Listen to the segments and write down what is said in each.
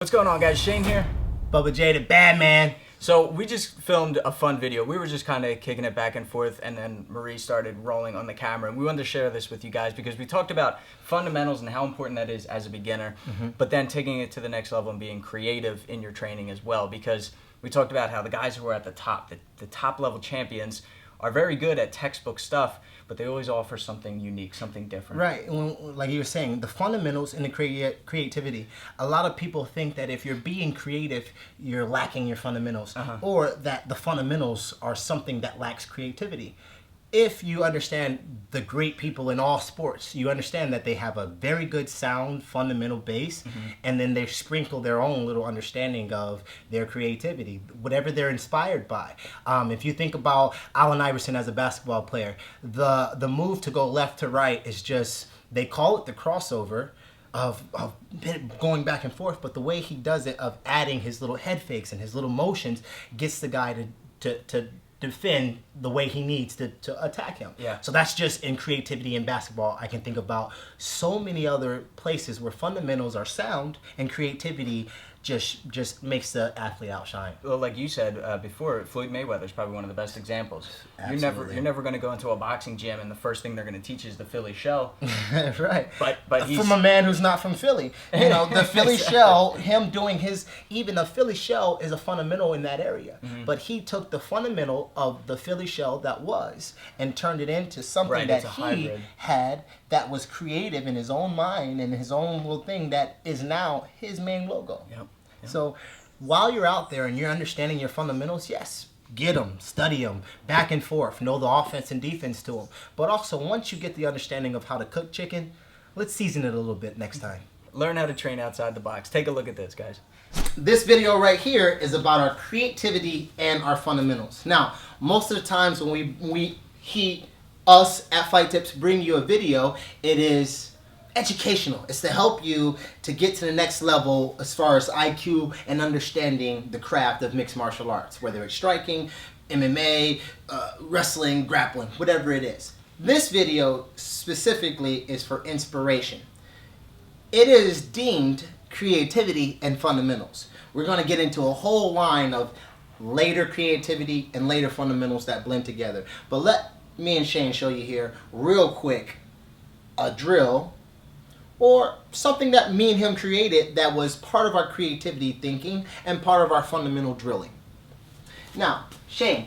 What's going on, guys? Shane here. Bubba J, the bad man. So we just filmed a fun video. We were just kind of kicking it back and forth, and then Marie started rolling on the camera. And we wanted to share this with you guys because we talked about fundamentals and how important that is as a beginner, but then taking it to the next level and being creative in your training as well. Because we talked about how the guys who are at the top, the top level champions, are very good at textbook stuff, but they always offer something unique, something different. Right. Like you were saying, the fundamentals and the creativity. A lot of people think that if you're being creative, you're lacking your fundamentals, or that the fundamentals are something that lacks creativity. If you understand the great people in all sports, you understand that they have a very good sound fundamental base, and then they sprinkle their own little understanding of their creativity, whatever they're inspired by. If you think about Allen Iverson as a basketball player, the move to go left to right is just, they call it the crossover of going back and forth, but the way he does it, of adding his little head fakes and his little motions, gets the guy to defend the way he needs to attack him. Yeah. So that's just in creativity in basketball. I can think about so many other places where fundamentals are sound and creativity just makes the athlete outshine. Well, like you said before, Floyd Mayweather is probably one of the best examples. Absolutely. You're never going to go into a boxing gym and the first thing they're going to teach is the Philly shell. Right. But he's from a man who's not from Philly. You know, the Philly shell, him doing his, even the Philly shell is a fundamental in that area. But he took the fundamental of the Philly shell that was and turned it into something that he hybrid. had that was creative in his own mind and his own little thing that is now his main logo. Yep. So while you're out there and you're understanding your fundamentals, yes, get them, study them, back and forth, know the offense and defense to them. But also, once you get the understanding of how to cook chicken, let's season it a little bit next time. Learn how to train outside the box. Take a look at this, guys. This video right here is about our creativity and our fundamentals. Now, most of the times when us at fightTIPS bring you a video, it is educational. It's to help you to get to the next level as far as IQ and understanding the craft of mixed martial arts, whether it's striking, MMA, wrestling, grappling, whatever it is. This video specifically is for inspiration. It is deemed creativity and fundamentals. We're going to get into a whole line of later creativity and later fundamentals that blend together. But let me and Shane show you here real quick a drill or something that me and him created that was part of our creativity thinking and part of our fundamental drilling. Now, Shane,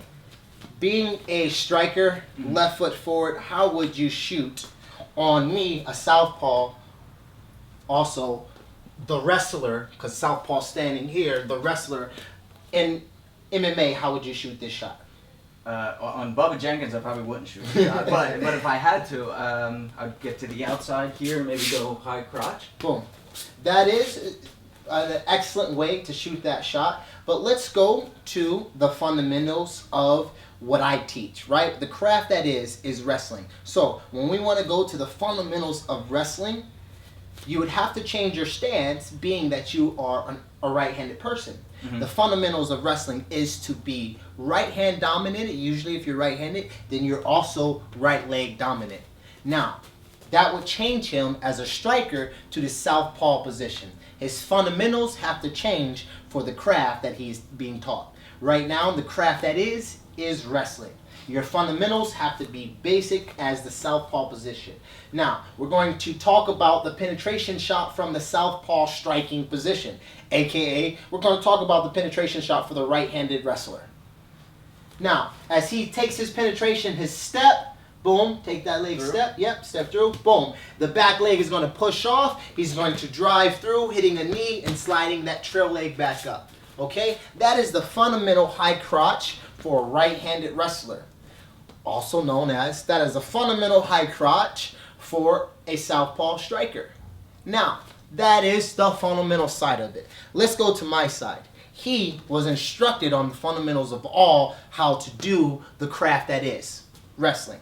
being a striker, left foot forward, how would you shoot on me, a southpaw, also the wrestler, because southpaw standing here, the wrestler, in MMA, how would you shoot this shot? On Bubba Jenkins, I probably wouldn't shoot a shot, but if I had to, I'd get to the outside here, maybe go high crotch. Boom. That is an excellent way to shoot that shot. But let's go to the fundamentals of what I teach, right? The craft that is wrestling. So when we want to go to the fundamentals of wrestling, you would have to change your stance, being that you are a right-handed person. The fundamentals of wrestling is to be right hand dominated. Usually if you're right-handed, then you're also right leg dominant. Now, that would change him as a striker to the southpaw position. His fundamentals have to change for the craft that he's being taught. Right now, the craft that is wrestling. Your fundamentals have to be basic as the southpaw position. Now, we're going to talk about the penetration shot from the southpaw striking position, aka we're going to talk about the penetration shot for the right-handed wrestler. Now, as he takes his penetration, his step, boom, take that leg step, yep, step through, boom. The back leg is going to push off, he's going to drive through, hitting the knee and sliding that trail leg back up. Okay, that is the fundamental high crotch for a right-handed wrestler. Also known as, that is a fundamental high crotch for a southpaw striker. Now, that is the fundamental side of it. Let's go to my side. He was instructed on the fundamentals of all how to do the craft that is wrestling.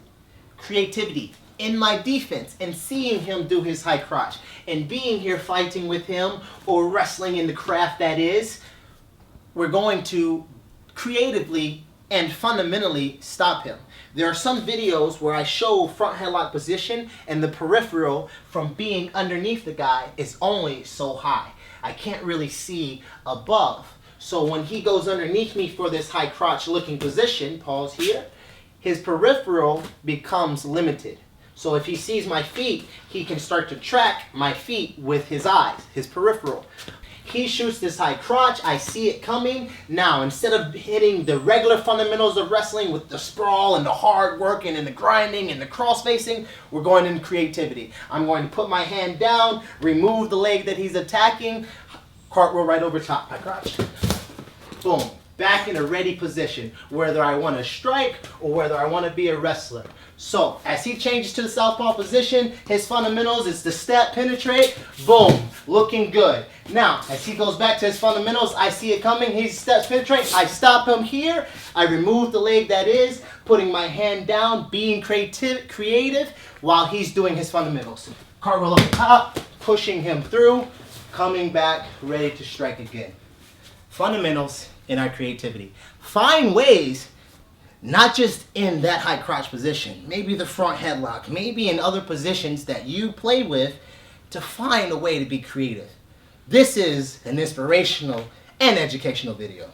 Creativity in my defense and seeing him do his high crotch and being here fighting with him or wrestling in the craft that is, we're going to creatively and fundamentally stop him. There are some videos where I show front headlock position and the peripheral from being underneath the guy is only so high. I can't really see above. So when he goes underneath me for this high crotch looking position, pause here, his peripheral becomes limited. So if he sees my feet, he can start to track my feet with his eyes, his peripheral. He shoots this high crotch, I see it coming. Now, instead of hitting the regular fundamentals of wrestling with the sprawl and the hard working and the grinding and the cross facing, we're going into creativity. I'm going to put my hand down, remove the leg that he's attacking, cartwheel right over top, high crotch. Boom. Back in a ready position, whether I want to strike or whether I want to be a wrestler. So, as he changes to the southpaw position, his fundamentals is the step, penetrate, boom, looking good. Now, as he goes back to his fundamentals, I see it coming, he steps, penetrate, I stop him here, I remove the leg that is, putting my hand down, being creative while he's doing his fundamentals. Cartwheel up top, pushing him through, coming back, ready to strike again. Fundamentals in our creativity. Find ways, not just in that high crotch position, maybe the front headlock, maybe in other positions that you play with, to find a way to be creative. This is an inspirational and educational video.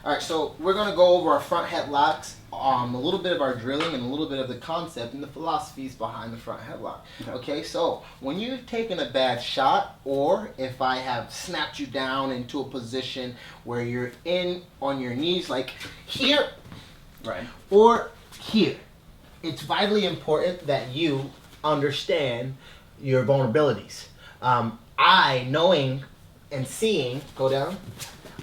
All right, so we're gonna go over our front headlocks, a little bit of our drilling and a little bit of the concept and the philosophies behind the front headlock. Okay, so when you've taken a bad shot, or if I have snapped you down into a position where you're in on your knees like here, Right. or here, it's vitally important that you understand your vulnerabilities. I, knowing and seeing, go down,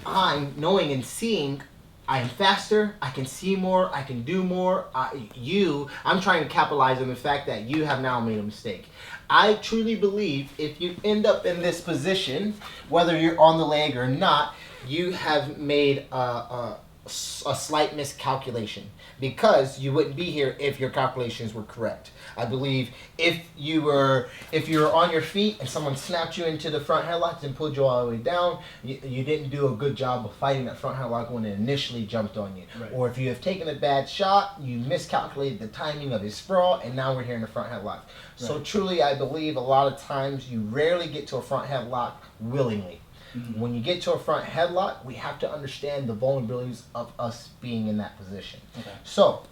I'm knowing and seeing I am faster, I can see more, I can do more. I'm trying to capitalize on the fact that you have now made a mistake. I truly believe if you end up in this position, whether you're on the leg or not, you have made a slight miscalculation, because you wouldn't be here if your calculations were correct. I believe if you were on your feet and someone snapped you into the front headlock and pulled you all the way down, you didn't do a good job of fighting that front headlock when it initially jumped on you. Right. Or if you have taken a bad shot, you miscalculated the timing of his sprawl, and now we're here in the front headlock. Right. So truly, I believe a lot of times you rarely get to a front headlock willingly. Mm-hmm. When you get to a front headlock, we have to understand the vulnerabilities of us being in that position. Okay. So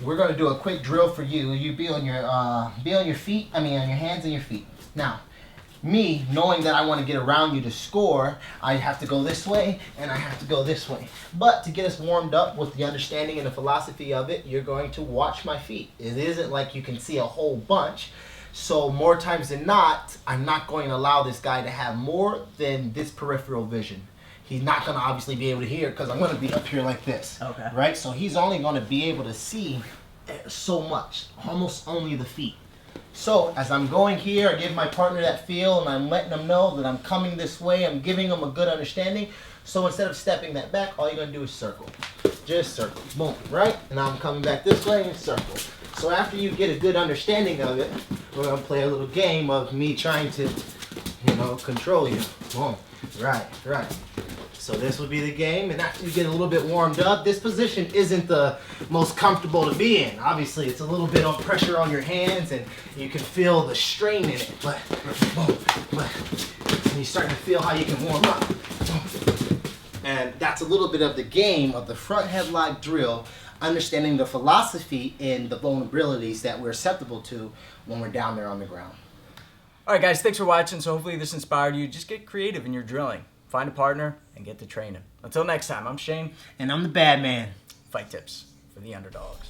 we're going to do a quick drill for you. You be on your feet. On your hands and your feet. Now, me knowing that I want to get around you to score, I have to go this way and I have to go this way. But to get us warmed up with the understanding and the philosophy of it, you're going to watch my feet. It isn't like you can see a whole bunch. So more times than not, I'm not going to allow this guy to have more than this peripheral vision. He's not going to obviously be able to hear, because I'm going to be up here like this. Okay. Right? So he's only going to be able to see so much, almost only the feet. So as I'm going here, I give my partner that feel, and I'm letting them know that I'm coming this way. I'm giving them a good understanding. So instead of stepping that back, all you're going to do is circle. Just circle. Boom. Right? And I'm coming back this way and circle. So after you get a good understanding of it, we're going to play a little game of me trying to, control you. Boom. Right. So this will be the game, and after you get a little bit warmed up, this position isn't the most comfortable to be in. Obviously, it's a little bit of pressure on your hands, and you can feel the strain in it. But and you start to feel how you can warm up. And that's a little bit of the game of the front headlock drill, understanding the philosophy and the vulnerabilities that we're susceptible to when we're down there on the ground. All right, guys, thanks for watching. So hopefully this inspired you. Just get creative in your drilling. Find a partner and get to training. Until next time, I'm Shane. And I'm the bad man. Fight tips for the underdogs.